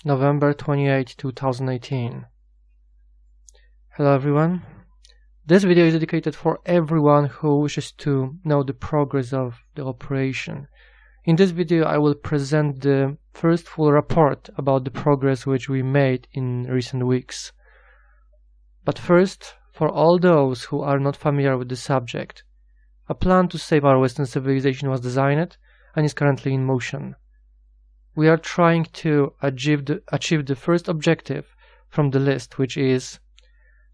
November 28, 2018. Hello everyone. This video is dedicated for everyone who wishes to know the progress of the operation. In this video I will present the first full report about the progress which we made in recent weeks. But first, for all those who are not familiar with the subject, a plan to save our Western civilization was designed and is currently in motion. We are trying to achieve the first objective from the list, which is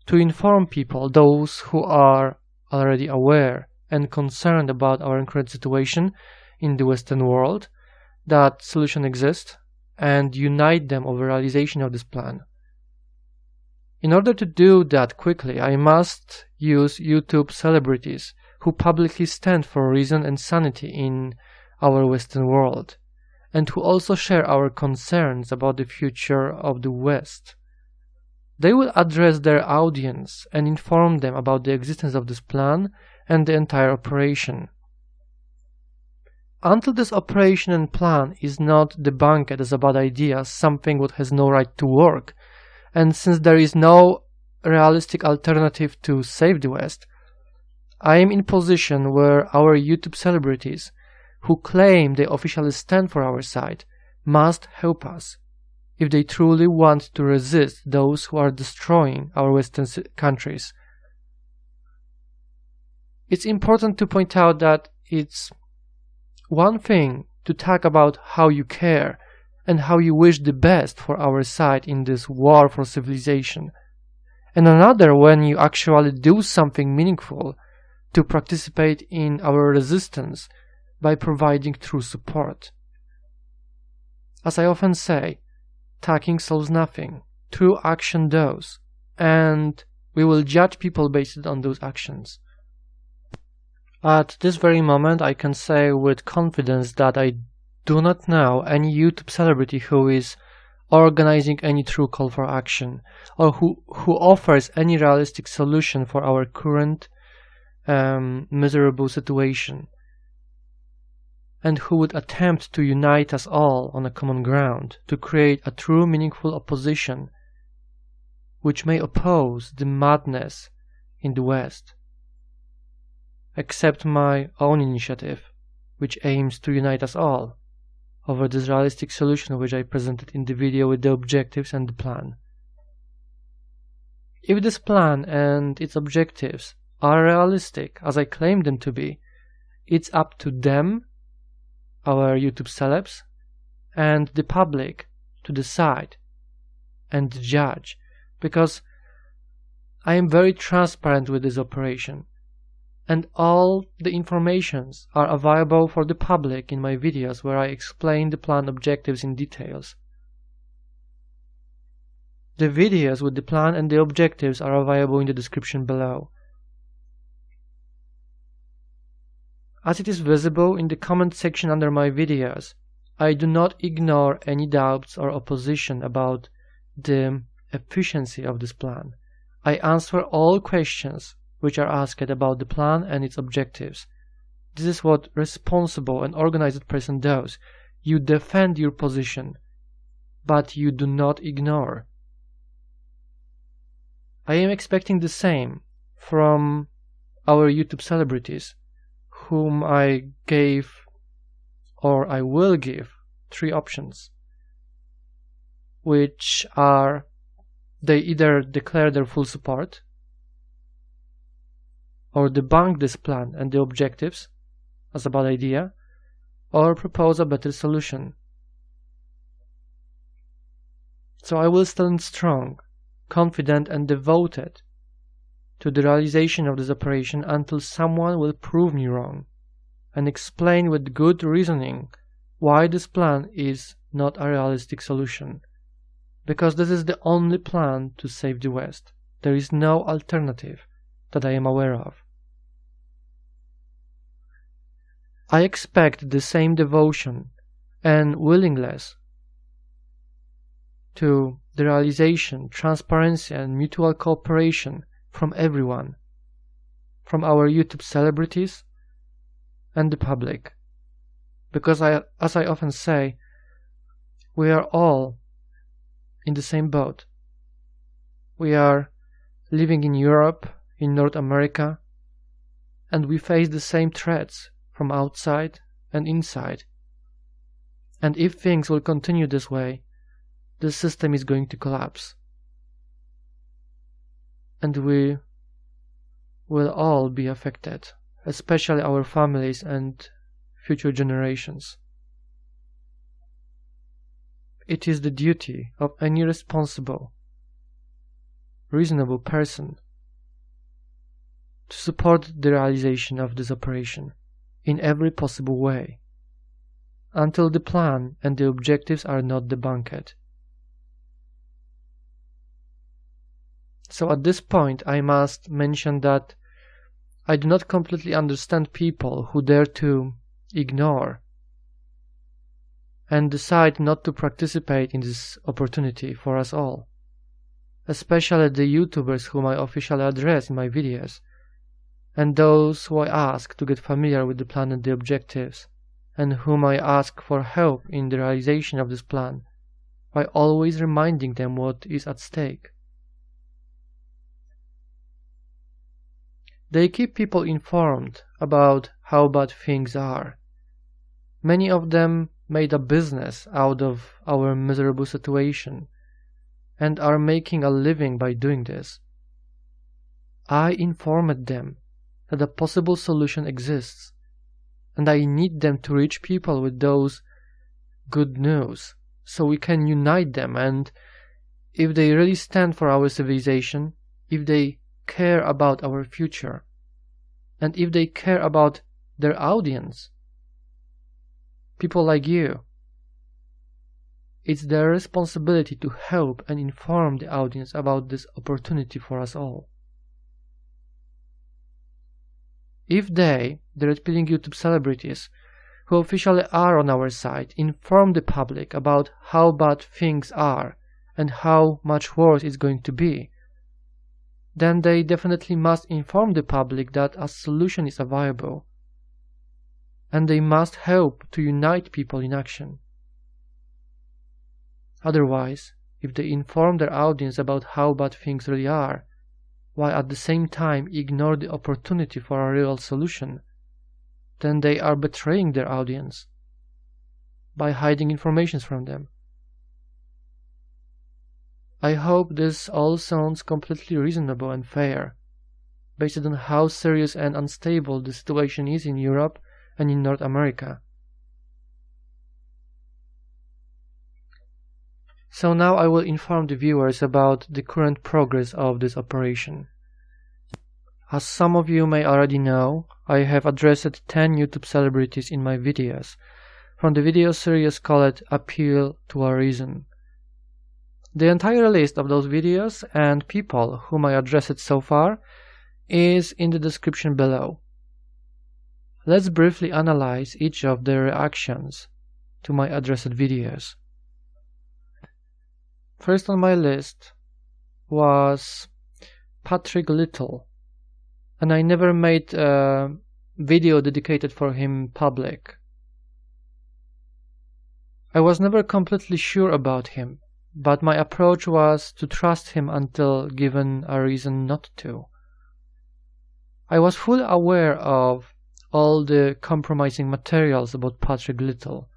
to inform people, those who are already aware and concerned about our current situation in the Western world, that solution exists, and unite them over realization of this plan. In order to do that quickly, I must use YouTube celebrities who publicly stand for reason and sanity in our Western world, and who also share our concerns about the future of the West. They will address their audience and inform them about the existence of this plan and the entire operation. Until this operation and plan is not debunked as a bad idea, something that has no right to work, and since there is no realistic alternative to save the West, I am in a position where our YouTube celebrities who claim they officially stand for our side must help us if they truly want to resist those who are destroying our Western countries. It's important to point out that it's one thing to talk about how you care and how you wish the best for our side in this war for civilization, and another when you actually do something meaningful to participate in our resistance by providing true support. As I often say, talking solves nothing, true action does, and we will judge people based on those actions. At this very moment I can say with confidence that I do not know any YouTube celebrity who is organizing any true call for action, or who offers any realistic solution for our current miserable situation, and who would attempt to unite us all on a common ground to create a true meaningful opposition which may oppose the madness in the West. Except my own initiative, which aims to unite us all over this realistic solution which I presented in the video with the objectives and the plan. If this plan and its objectives are realistic as I claim them to be, it's up to them, our YouTube celebs, and the public to decide and judge, because I am very transparent with this operation, and all the informations are available for the public in my videos where I explain the plan objectives in details. The videos with the plan and the objectives are available in the description below. As it is visible in the comment section under my videos, I do not ignore any doubts or opposition about the efficiency of this plan. I answer all questions which are asked about the plan and its objectives. This is what responsible and organized person does. You defend your position, but you do not ignore. I am expecting the same from our YouTube celebrities, whom I gave, or I will give, 3 options, which are they either declare their full support, or debunk this plan and the objectives as a bad idea, or propose a better solution. So I will stand strong, confident and devoted to the realization of this operation until someone will prove me wrong and explain with good reasoning why this plan is not a realistic solution, because this is the only plan to save the West. There is no alternative that I am aware of. I expect the same devotion and willingness to the realization, transparency and mutual cooperation from everyone, from our YouTube celebrities and the public, because as I often say, we are all in the same boat. We are living in Europe, in North America, and we face the same threats from outside and inside. And if things will continue this way, the system is going to collapse. And we will all be affected, especially our families and future generations. It is the duty of any responsible, reasonable person to support the realization of this operation in every possible way, until the plan and the objectives are not debunked. So at this point I must mention that I do not completely understand people who dare to ignore and decide not to participate in this opportunity for us all, especially the YouTubers whom I officially address in my videos, and those who I ask to get familiar with the plan and the objectives, and whom I ask for help in the realization of this plan, by always reminding them what is at stake. They keep people informed about how bad things are. Many of them made a business out of our miserable situation and are making a living by doing this. I informed them that a possible solution exists, and I need them to reach people with those good news so we can unite them, and if they really stand for our civilization, if they care about our future, and if they care about their audience, people like you, it's their responsibility to help and inform the audience about this opportunity for us all. If they, the red-pilling YouTube celebrities, who officially are on our side, inform the public about how bad things are and how much worse it's going to be, then they definitely must inform the public that a solution is available, and they must help to unite people in action. Otherwise, if they inform their audience about how bad things really are, while at the same time ignore the opportunity for a real solution, then they are betraying their audience by hiding information from them. I hope this all sounds completely reasonable and fair, based on how serious and unstable the situation is in Europe and in North America. So now I will inform the viewers about the current progress of this operation. As some of you may already know, I have addressed 10 YouTube celebrities in my videos, from the video series called Appeal to a Reason. The entire list of those videos and people whom I addressed so far is in the description below. Let's briefly analyze each of their reactions to my addressed videos. First on my list was Patrick Little, and I never made a video dedicated for him public. I was never completely sure about him, but my approach was to trust him until given a reason not to. I was fully aware of all the compromising materials about Patrick Little,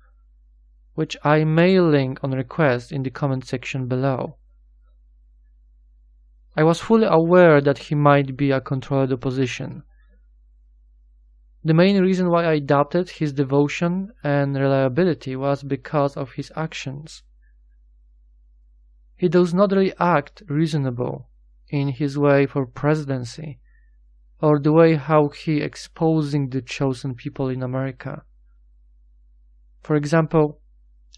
which I may link on request in the comment section below. I was fully aware that he might be a controlled opposition. The main reason why I doubted his devotion and reliability was because of his actions. He does not really act reasonable in his way for presidency, or the way how he exposing the chosen people in America. For example,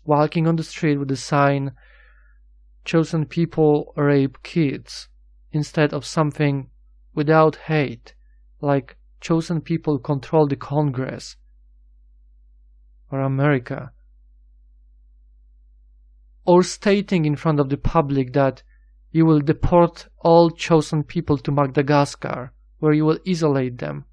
walking on the street with the sign, "Chosen people rape kids," instead of something without hate, like "Chosen people control the Congress," or America. Or stating in front of the public that you will deport all chosen people to Madagascar, where you will isolate them.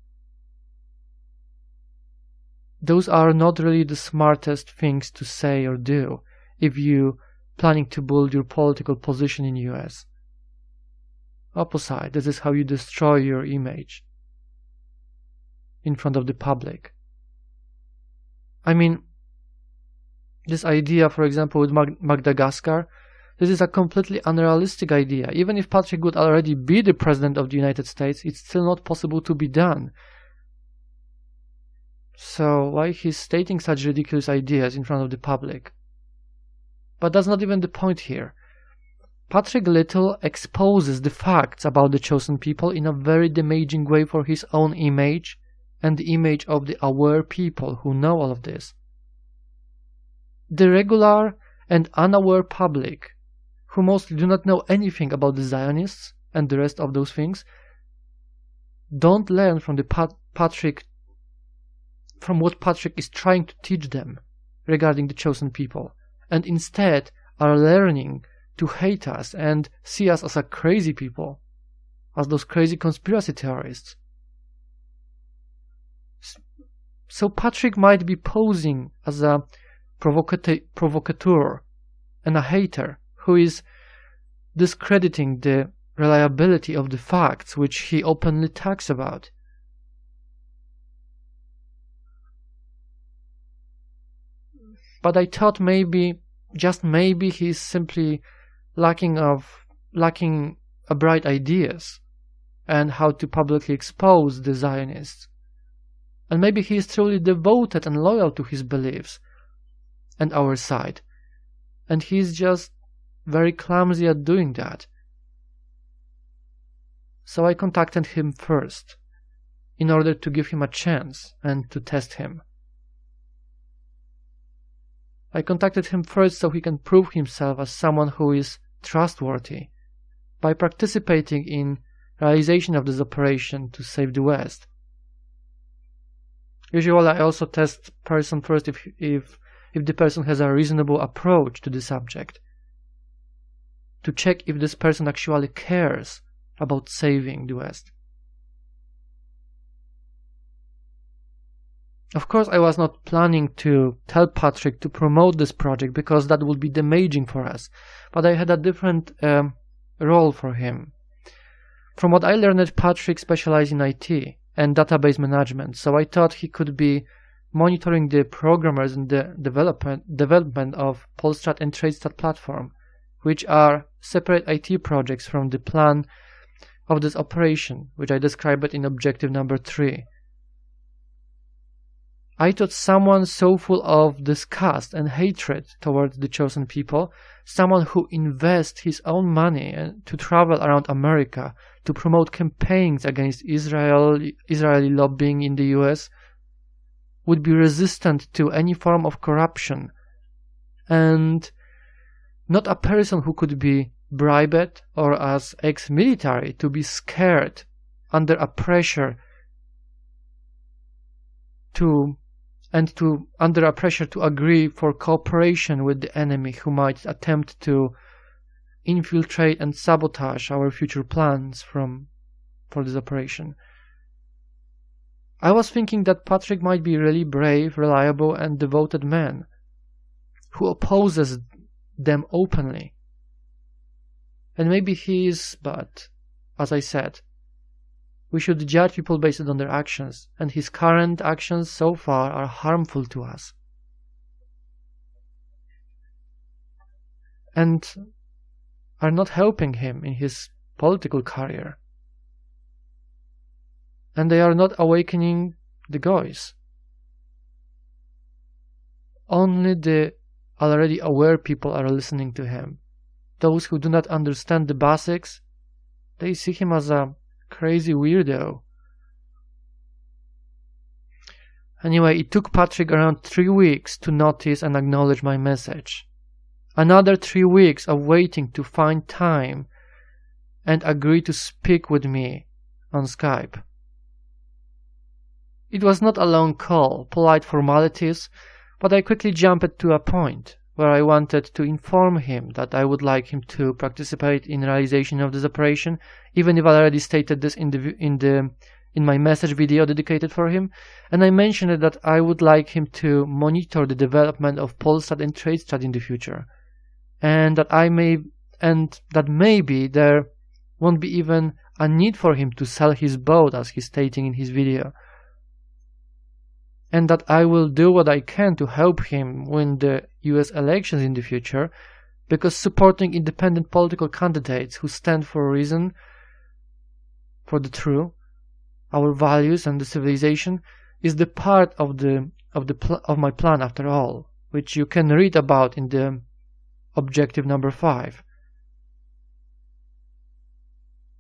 Those are not really the smartest things to say or do if you planning to build your political position in US. Opposite, this is how you destroy your image in front of the public. I mean, this idea, for example, with Madagascar, this is a completely unrealistic idea. Even if Patrick would already be the President of the United States, it's still not possible to be done. So why he's stating such ridiculous ideas in front of the public? But that's not even the point here. Patrick Little exposes the facts about the chosen people in a very damaging way for his own image and the image of the aware people who know all of this. The regular and unaware public, who mostly do not know anything about the Zionists and the rest of those things, don't learn from from what Patrick is trying to teach them regarding the chosen people, and instead are learning to hate us and see us as a crazy people, as those crazy conspiracy theorists. So Patrick might be posing as a provocateur and a hater who is discrediting the reliability of the facts which he openly talks about. But I thought maybe, just maybe, he's simply lacking bright ideas and how to publicly expose the Zionists. And maybe he is truly devoted and loyal to his beliefs and our side. And he's just very clumsy at doing that. So I contacted him first, in order to give him a chance and to test him. I contacted him first so he can prove himself as someone who is trustworthy by participating in realization of this operation to save the West. Usually I also test person first if the person has a reasonable approach to the subject, to check if this person actually cares about saving the West. Of course, I was not planning to tell Patrick to promote this project because that would be damaging for us, but I had a different role for him. From what I learned, Patrick specialized in IT and database management, so I thought he could be monitoring the programmers and the development of Polstat and Tradestat platform, which are separate IT projects from the plan of this operation, which I described in objective number 3. I thought someone so full of disgust and hatred towards the chosen people, someone who invests his own money to travel around America to promote campaigns against Israeli lobbying in the US, would be resistant to any form of corruption, and not a person who could be bribed or as ex-military to be scared under a pressure to agree for cooperation with the enemy who might attempt to infiltrate and sabotage our future plans for this operation. I was thinking that Patrick might be really brave, reliable and devoted man who opposes them openly. And maybe he is, but as I said, we should judge people based on their actions, and his current actions so far are harmful to us. And are not helping him in his political career. And they are not awakening the goys. Only the already aware people are listening to him. Those who do not understand the basics, they see him as a crazy weirdo. Anyway, it took Patrick around 3 weeks to notice and acknowledge my message. Another 3 weeks of waiting to find time and agree to speak with me on Skype. It was not a long call, polite formalities, but I quickly jumped to a point where I wanted to inform him that I would like him to participate in realization of this operation, even if I already stated this in my message video dedicated for him, and I mentioned that I would like him to monitor the development of Polstat and Tradestat in the future, and that maybe there won't be even a need for him to sell his boat, as he's stating in his video, and that I will do what I can to help him win the US elections in the future, because supporting independent political candidates who stand for a reason, for the true, our values and the civilization, is the part of my plan after all, which you can read about in the objective number 5.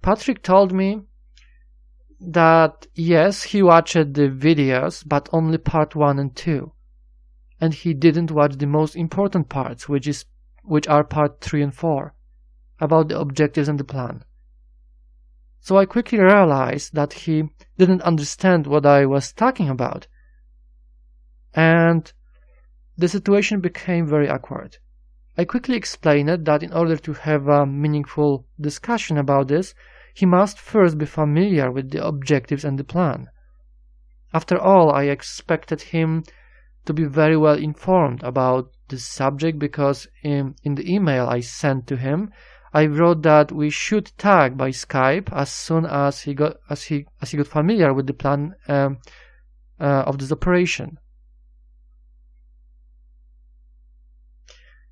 Patrick told me that yes, he watched the videos, but only part 1 and 2, and he didn't watch the most important parts, which are part 3 and 4, about the objectives and the plan. So I quickly realized that he didn't understand what I was talking about, and the situation became very awkward. I quickly explained that in order to have a meaningful discussion about this, he must first be familiar with the objectives and the plan. After all, I expected him to be very well informed about this subject, because in the email I sent to him, I wrote that we should tag by Skype as soon as he got familiar with the plan of this operation.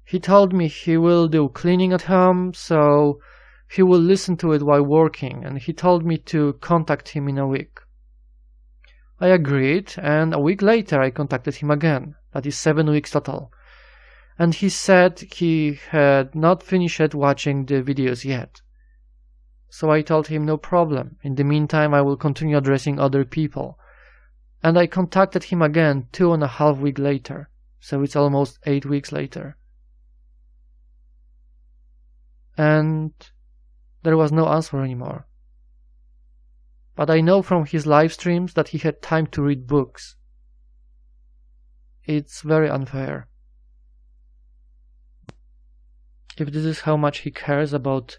He told me he will do cleaning at home, so he will listen to it while working, and he told me to contact him in a week. I agreed, and a week later I contacted him again. That is 7 weeks total. And he said he had not finished watching the videos yet. So I told him no problem. In the meantime, I will continue addressing other people. And I contacted him again 2.5 weeks later. So it's almost 8 weeks later. And there was no answer anymore. But I know from his live streams that he had time to read books. It's very unfair. If this is how much he cares about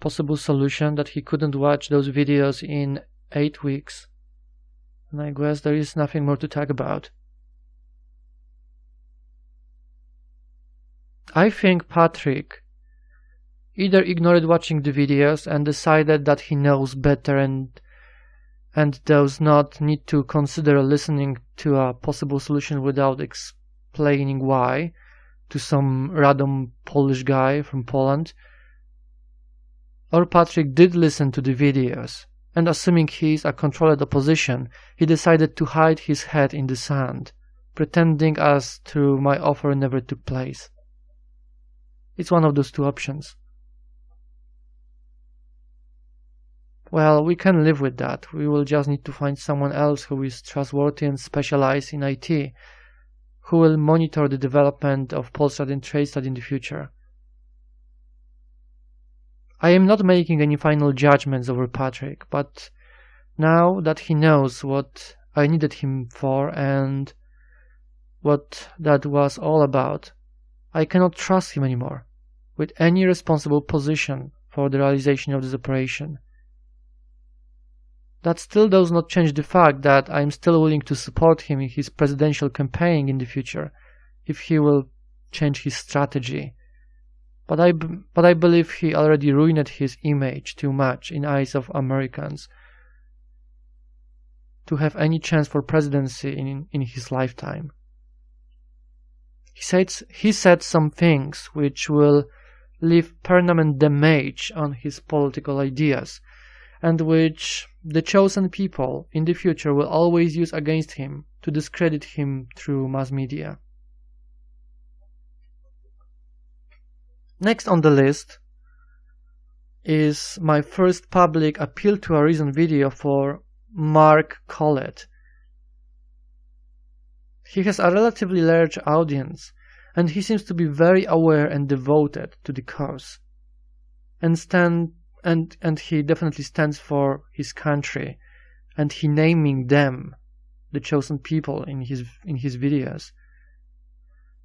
possible solution, that he couldn't watch those videos in 8 weeks, then I guess there is nothing more to talk about. I think Patrick either ignored watching the videos and decided that he knows better and does not need to consider listening to a possible solution without explaining why to some random Polish guy from Poland. Or Patrick did listen to the videos, and assuming he is a controlled opposition, he decided to hide his head in the sand, pretending as though my offer never took place. It's one of those two options. Well, we can live with that. We will just need to find someone else who is trustworthy and specialized in IT, who will monitor the development of Polsat and TradeStat in the future. I am not making any final judgments over Patrick, but now that he knows what I needed him for and what that was all about, I cannot trust him anymore with any responsible position for the realization of this operation. That still does not change the fact that I am still willing to support him in his presidential campaign in the future, if he will change his strategy. But I believe he already ruined his image too much in eyes of Americans to have any chance for presidency in his lifetime. He said some things which will leave permanent damage on his political ideas, and which the chosen people in the future will always use against him to discredit him through mass media. Next on the list is my first public appeal to a reason video for Mark Collett. He has a relatively large audience, and he seems to be very aware and devoted to the cause, and he definitely stands for his country, and he naming them, the chosen people, in his videos.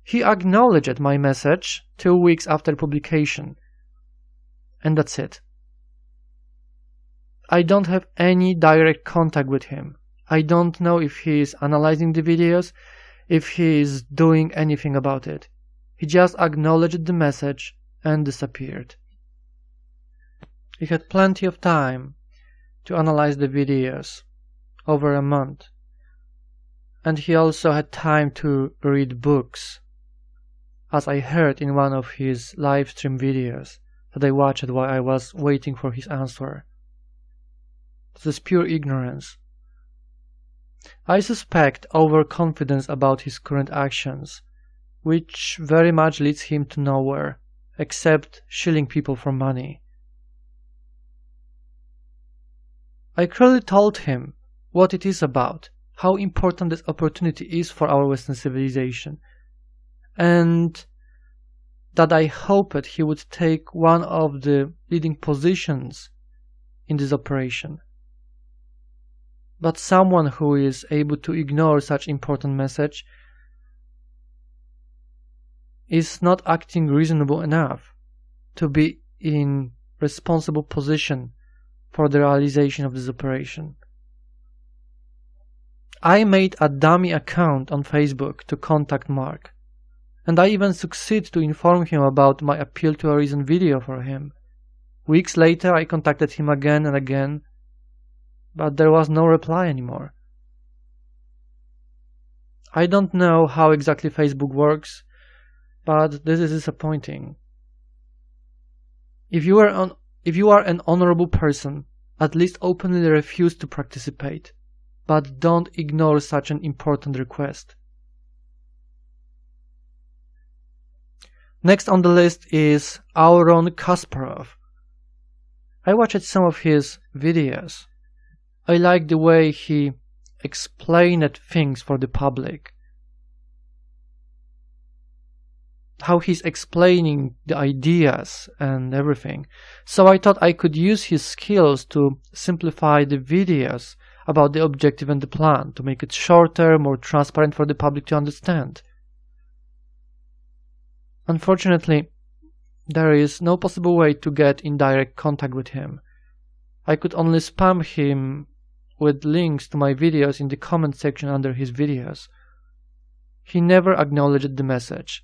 He acknowledged my message 2 weeks after publication, and that's it. I don't have any direct contact with him. I don't know if he is analyzing the videos, if he is doing anything about it. He just acknowledged the message and disappeared. He had plenty of time to analyze the videos, over a month, and he also had time to read books, as I heard in one of his live stream videos that I watched while I was waiting for his answer. This is pure ignorance. I suspect overconfidence about his current actions, which very much leads him to nowhere, except shilling people for money. I clearly told him what it is about, how important this opportunity is for our Western civilization, and that I hoped he would take one of the leading positions in this operation. But someone who is able to ignore such important message is not acting reasonable enough to be in responsible position for the realization of this operation. I made a dummy account on Facebook to contact Mark, and I even succeeded to inform him about my appeal to a recent video for him. Weeks later I contacted him again and again, but there was no reply anymore. I don't know how exactly Facebook works, but this is disappointing. If you are an honorable person, at least openly refuse to participate, but don't ignore such an important request. Next on the list is Auron Kasparov. I watched some of his videos. I like the way he explained things for the public. How he's explaining the ideas and everything. So I thought I could use his skills to simplify the videos about the objective and the plan, to make it shorter, more transparent for the public to understand. Unfortunately, there is no possible way to get in direct contact with him. I could only spam him with links to my videos in the comment section under his videos. He never acknowledged the message,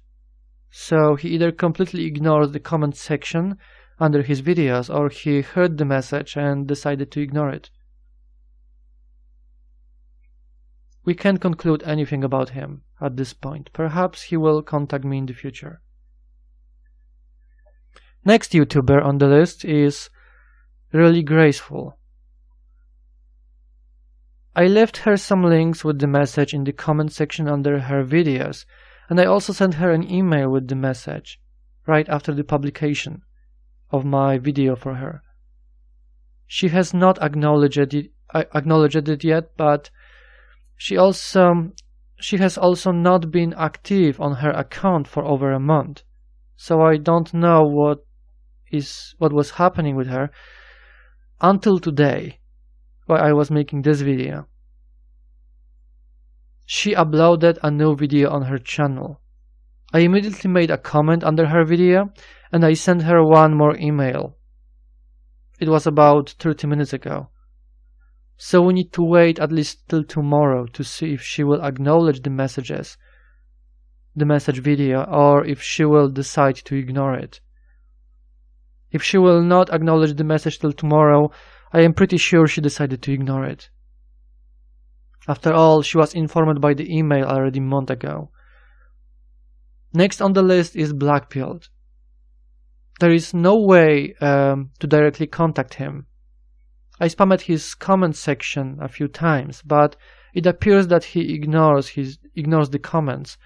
so he either completely ignores the comment section under his videos, or he heard the message and decided to ignore it. We can't conclude anything about him at this point. Perhaps he will contact me in the future. Next YouTuber on the list is Really Graceful. I left her some links with the message in the comment section under her videos, and I also sent her an email with the message right after the publication of my video for her. She has not acknowledged it yet, but she has also not been active on her account for over a month, so I don't know what was happening with her until today, while I was making this video. She uploaded a new video on her channel. I immediately made a comment under her video, and I sent her one more email. It was about 30 minutes ago. So we need to wait at least till tomorrow to see if she will acknowledge the message video, or if she will decide to ignore it. If she will not acknowledge the message till tomorrow, I am pretty sure she decided to ignore it. After all, she was informed by the email already a month ago. Next on the list is Blackpilled. There is no way to directly contact him. I spammed his comment section a few times, but it appears that he ignores the comments.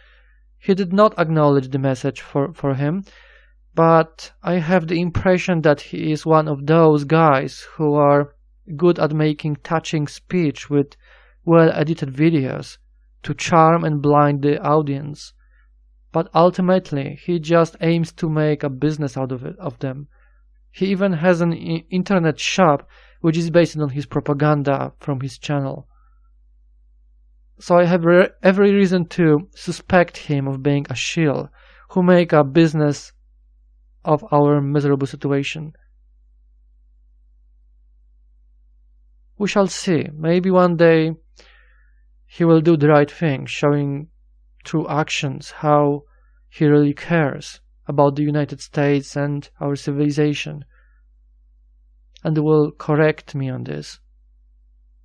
He did not acknowledge the message for him, but I have the impression that he is one of those guys who are good at making touching speech with well-edited videos to charm and blind the audience. But ultimately, he just aims to make a business out of them. He even has an internet shop which is based on his propaganda from his channel. So I have every reason to suspect him of being a shill who make a business of our miserable situation. We shall see. Maybe one day he will do the right thing, showing through actions how he really cares about the United States and our civilization, and will correct me on this,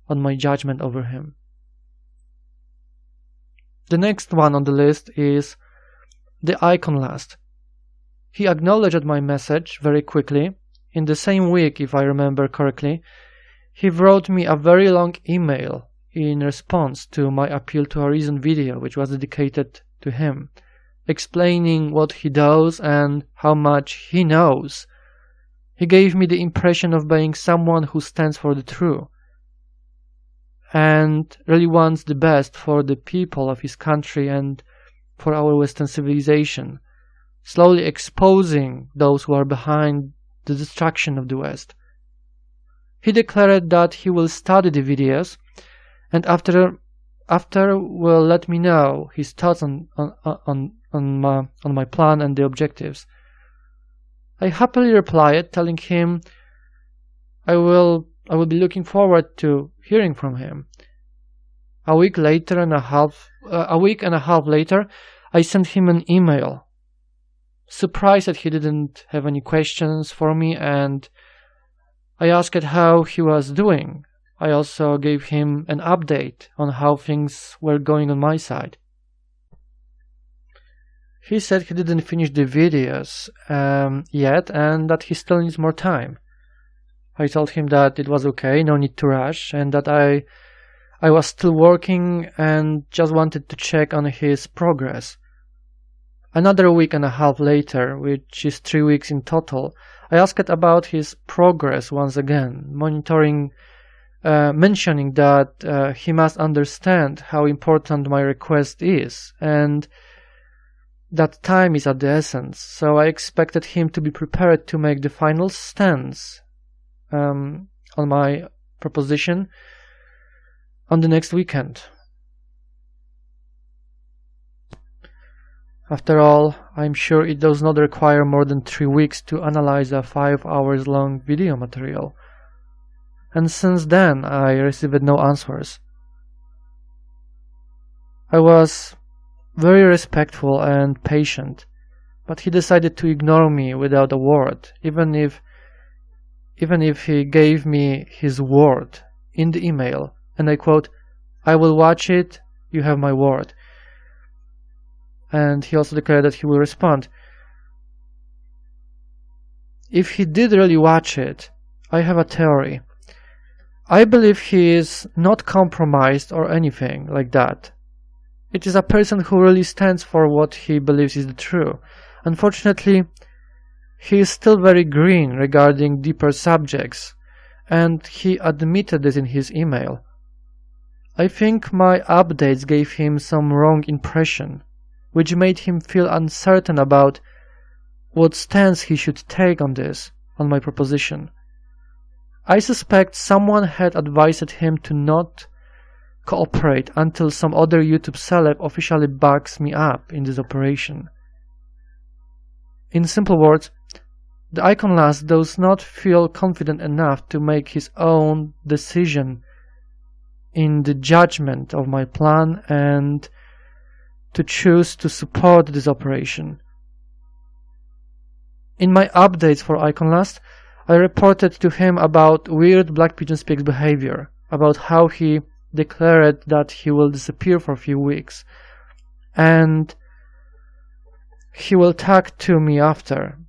on my judgment over him. The next one on the list is the iconlast. He acknowledged my message very quickly. In the same week, if I remember correctly, he wrote me a very long email in response to my appeal to a recent video which was dedicated to him, explaining what he does and how much he knows. He gave me the impression of being someone who stands for the truth and really wants the best for the people of his country and for our Western civilization, slowly exposing those who are behind the destruction of the West. He declared that he will study the videos and after will let me know his thoughts on my plan and the objectives. I happily replied, telling him I will be looking forward to hearing from him. A week and a half later, I sent him an email, surprised that he didn't have any questions for me, and I asked how he was doing. I also gave him an update on how things were going on my side. He said he didn't finish the videos yet and that he still needs more time. I told him that it was okay, no need to rush, and that I was still working and just wanted to check on his progress. Another week and a half later, which is 3 weeks in total, I asked about his progress once again, mentioning that he must understand how important my request is and that time is at the essence, so I expected him to be prepared to make the final stance on my proposition on the next weekend. After all, I'm sure it does not require more than 3 weeks to analyze a 5 hours long video material. And since then, I received no answers. I was very respectful and patient, but he decided to ignore me without a word, even if he gave me his word in the email, and I quote, "I will watch it, you have my word." And he also declared that he will respond. If he did really watch it, I have a theory. I believe he is not compromised or anything like that. It is a person who really stands for what he believes is the truth. Unfortunately, he is still very green regarding deeper subjects, and he admitted this in his email. I think my updates gave him some wrong impression, which made him feel uncertain about what stance he should take on my proposition. I suspect someone had advised him to not cooperate until some other YouTube celeb officially backs me up in this operation. In simple words, the iconlast does not feel confident enough to make his own decision in the judgment of my plan and to choose to support this operation. In my updates for iconlast, I reported to him about weird Black Pigeon Speaks behavior, about how he declared that he will disappear for a few weeks, and he will talk to me after.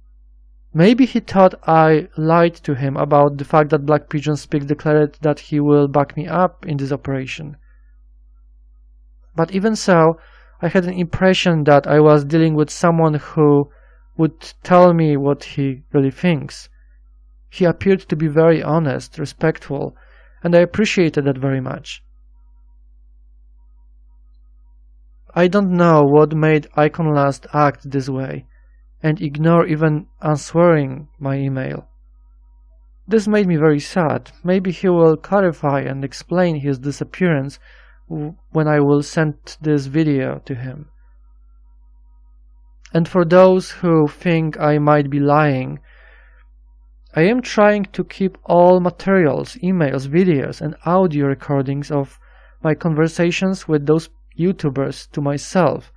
Maybe he thought I lied to him about the fact that Black Pigeon Speaks declared that he will back me up in this operation. But even so, I had an impression that I was dealing with someone who would tell me what he really thinks. He appeared to be very honest, respectful, and I appreciated that very much. I don't know what made iconlast act this way and ignore even answering my email. This made me very sad. Maybe he will clarify and explain his disappearance when I will send this video to him. And for those who think I might be lying, I am trying to keep all materials, emails, videos, and audio recordings of my conversations with those YouTubers to myself.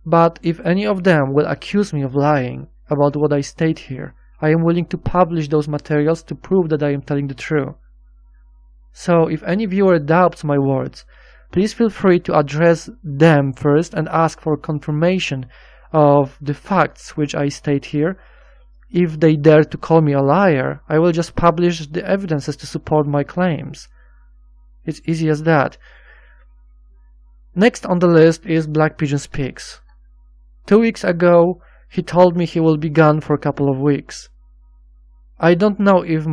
But if any of them will accuse me of lying about what I state here, I am willing to publish those materials to prove that I am telling the truth. So if any viewer doubts my words, please feel free to address them first and ask for confirmation of the facts which I state here. If they dare to call me a liar, I will just publish the evidences to support my claims. It's easy as that. Next on the list is Black Pigeon Speaks. 2 weeks ago, he told me he will be gone for a couple of weeks. I don't know if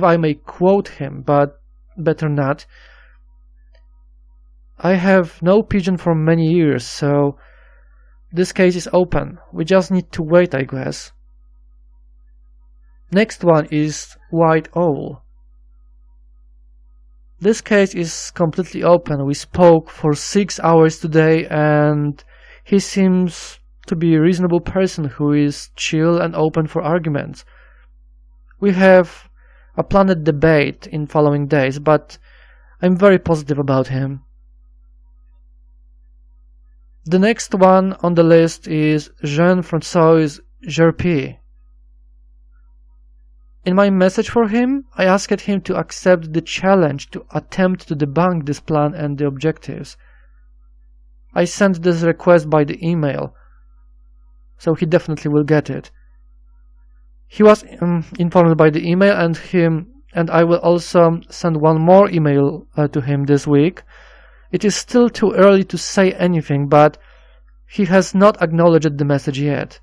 I may quote him, but better not. I have no pigeon for many years, so this case is open. We just need to wait, I guess. Next one is White Owl. This case is completely open. We spoke for 6 hours today, and he seems to be a reasonable person who is chill and open for arguments. We have a planned debate in following days, but I'm very positive about him. The next one on the list is Jean-François Gerpy. In my message for him, I asked him to accept the challenge to attempt to debunk this plan and the objectives. I sent this request by the email, so he definitely will get it. He was informed by the email, and I will also send one more email to him this week. It is still too early to say anything, but he has not acknowledged the message yet.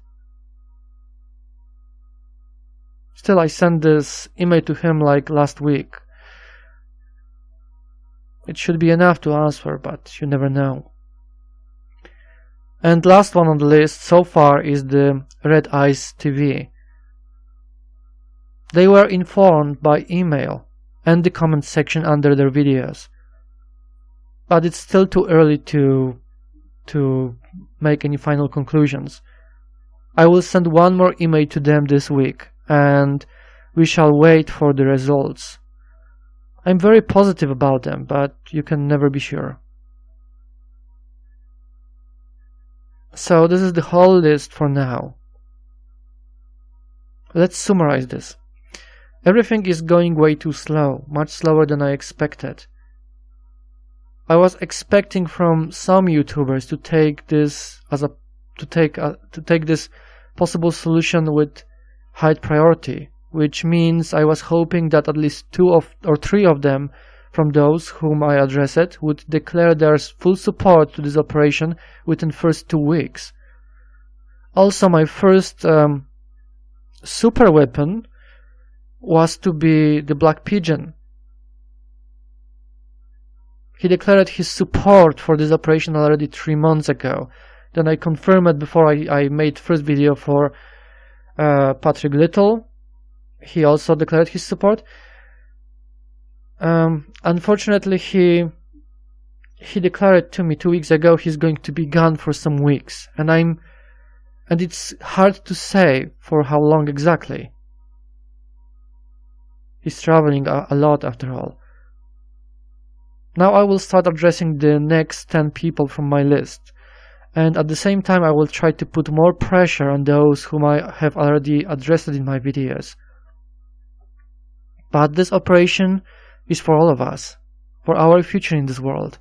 Still, I sent this email to him like last week. It should be enough to answer, but you never know. And last one on the list so far is the Red Eyes TV. They were informed by email and the comment section under their videos. But it's still too early to make any final conclusions. I will send one more email to them this week, and we shall wait for the results. I'm very positive about them, but you can never be sure. So this is the whole list for now. Let's summarize this. Everything is going way too slow, much slower than I expected. I was expecting from some YouTubers to take this this possible solution with high priority, which means I was hoping that at least 2 or 3 of them from those whom I addressed would declare their full support to this operation within the first 2 weeks. Also, my first super weapon was to be the Black Pigeon. He declared his support for this operation already 3 months ago. Then I confirmed it before I made first video for Patrick Little. He also declared his support. Unfortunately, he declared to me 2 weeks ago he's going to be gone for some weeks, and it's hard to say for how long exactly. He's traveling a lot after all. Now I will start addressing the next 10 people from my list, and at the same time I will try to put more pressure on those whom I have already addressed in my videos. But this operation is for all of us, for our future in this world.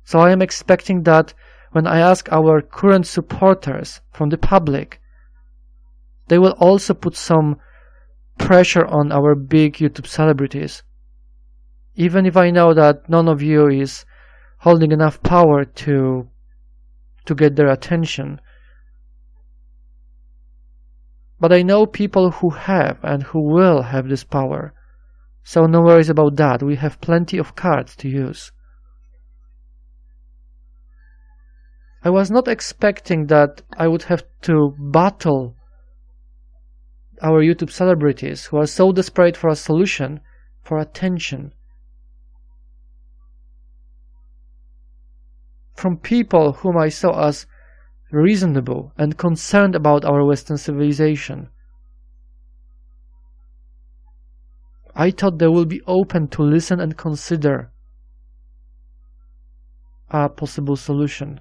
So I am expecting that when I ask our current supporters from the public, they will also put some pressure on our big YouTube celebrities. Even if I know that none of you is holding enough power to get their attention. But I know people who have and who will have this power. So no worries about that. We have plenty of cards to use. I was not expecting that I would have to battle our YouTube celebrities who are so desperate for a solution, for attention. From people whom I saw as reasonable and concerned about our Western civilization. I thought they will be open to listen and consider a possible solution.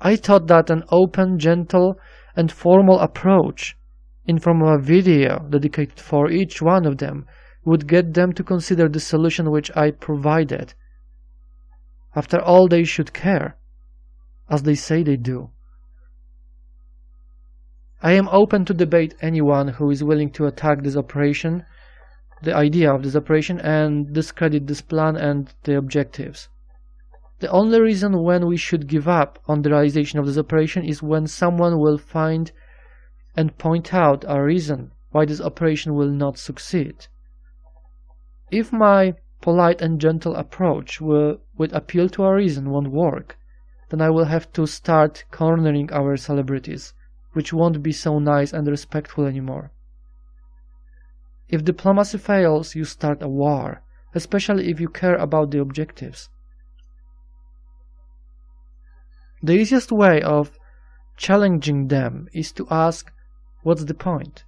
I thought that an open, gentle, and formal approach in form of a video dedicated for each one of them would get them to consider the solution which I provided. After all, they should care, as they say they do. I am open to debate anyone who is willing to attack this operation, the idea of this operation, and discredit this plan and the objectives. The only reason when we should give up on the realization of this operation is when someone will find and point out a reason why this operation will not succeed. If my polite and gentle approach with appeal to a reason won't work, then I will have to start cornering our celebrities, which won't be so nice and respectful anymore. If diplomacy fails, you start a war, especially if you care about the objectives. The easiest way of challenging them is to ask, what's the point?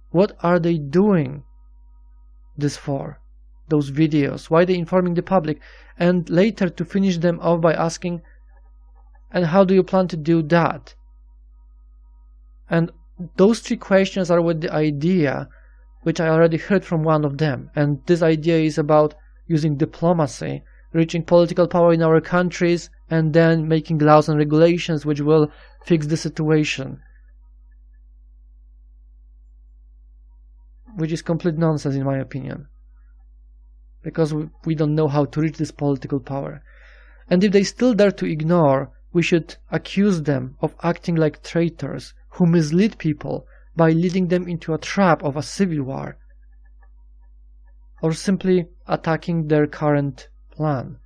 What are they doing this for? Those videos, why are they informing the public? And later to finish them off by asking, and how do you plan to do that? And those three questions are with the idea which I already heard from one of them, and this idea is about using diplomacy, reaching political power in our countries, and then making laws and regulations which will fix the situation. Which is complete nonsense in my opinion. Because we don't know how to reach this political power. And if they still dare to ignore, we should accuse them of acting like traitors who mislead people by leading them into a trap of a civil war, or simply attacking their current plan.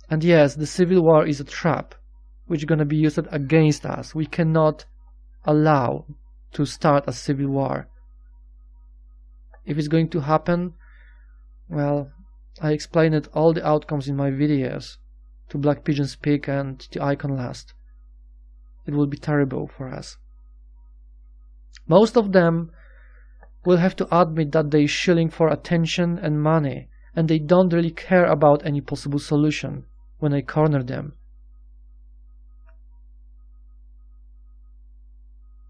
And yes, the civil war is a trap which is going to be used against us. We cannot allow to start a civil war. If it's going to happen, well, I explained all the outcomes in my videos to Black Pigeon Speak and to Icon Last. It will be terrible for us. Most of them will have to admit that they're shilling for attention and money, and they don't really care about any possible solution when I corner them.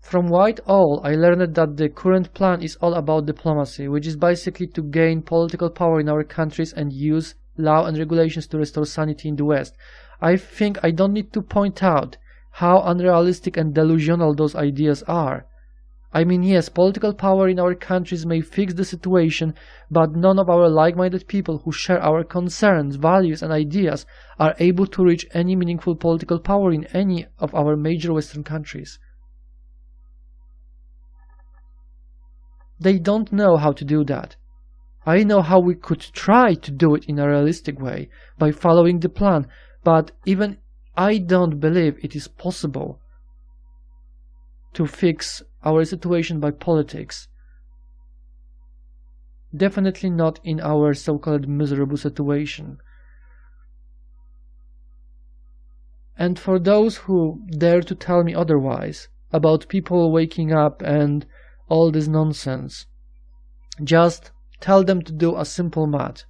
From Whitehall, I learned that the current plan is all about diplomacy, which is basically to gain political power in our countries and use law and regulations to restore sanity in the West. I think I don't need to point out how unrealistic and delusional those ideas are. I mean, yes, political power in our countries may fix the situation, but none of our like-minded people who share our concerns, values and ideas are able to reach any meaningful political power in any of our major Western countries. They don't know how to do that. I know how we could try to do it in a realistic way, by following the plan, but even I don't believe it is possible to fix our situation by politics. Definitely not in our so-called miserable situation. And for those who dare to tell me otherwise, about people waking up and all this nonsense, just tell them to do a simple math.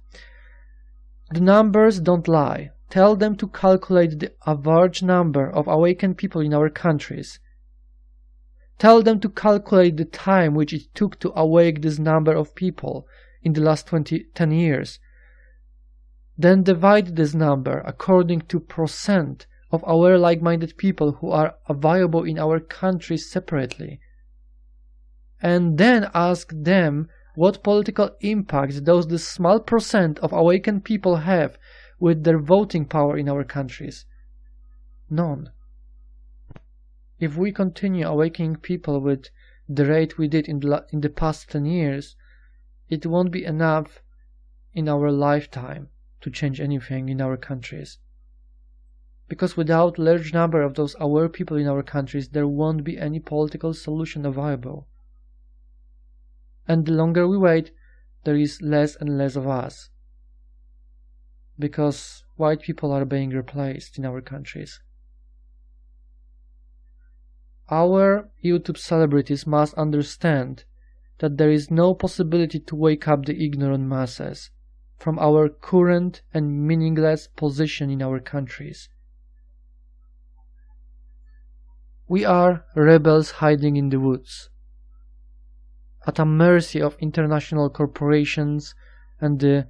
The numbers don't lie. Tell them to calculate the average number of awakened people in our countries. Tell them to calculate the time which it took to awake this number of people in the last 10 years. Then divide this number according to % of our like-minded people who are available in our countries separately. And then ask them what political impact does this small % of awakened people have with their voting power in our countries? None. If we continue awakening people with the rate we did in the past 10 years, it won't be enough in our lifetime to change anything in our countries. Because without a large number of those aware people in our countries, there won't be any political solution available. And the longer we wait, there is less and less of us. Because white people are being replaced in our countries. Our YouTube celebrities must understand that there is no possibility to wake up the ignorant masses from our current and meaningless position in our countries. We are rebels hiding in the woods, at the mercy of international corporations and the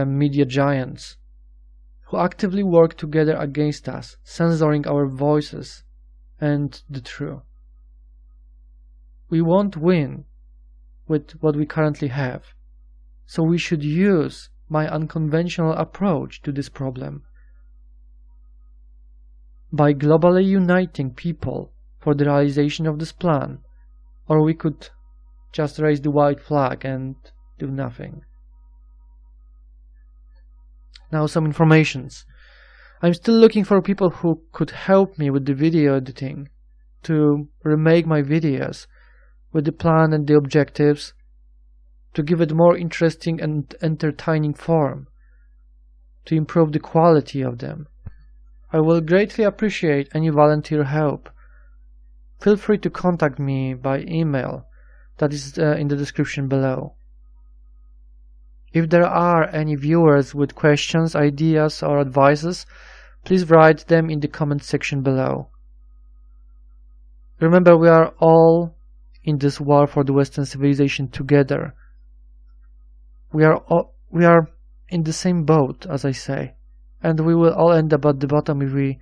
media giants, who actively work together against us, censoring our voices and the truth. We won't win with what we currently have, so we should use my unconventional approach to this problem. By globally uniting people for the realization of this plan, or we could just raise the white flag and do nothing. Now some informations. I'm still looking for people who could help me with the video editing, to remake my videos with the plan and the objectives, to give it more interesting and entertaining form, to improve the quality of them. I will greatly appreciate any volunteer help. Feel free to contact me by email that is in the description below. If there are any viewers with questions, ideas or advices, please write them in the comment section below. Remember, we are all in this war for the Western civilization together. We are in the same boat, as I say, and we will all end up at the bottom if we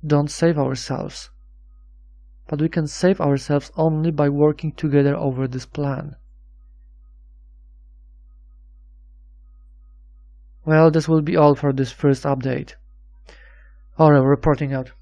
don't save ourselves. But we can save ourselves only by working together over this plan. Well, this will be all for this first update. Alright, reporting out.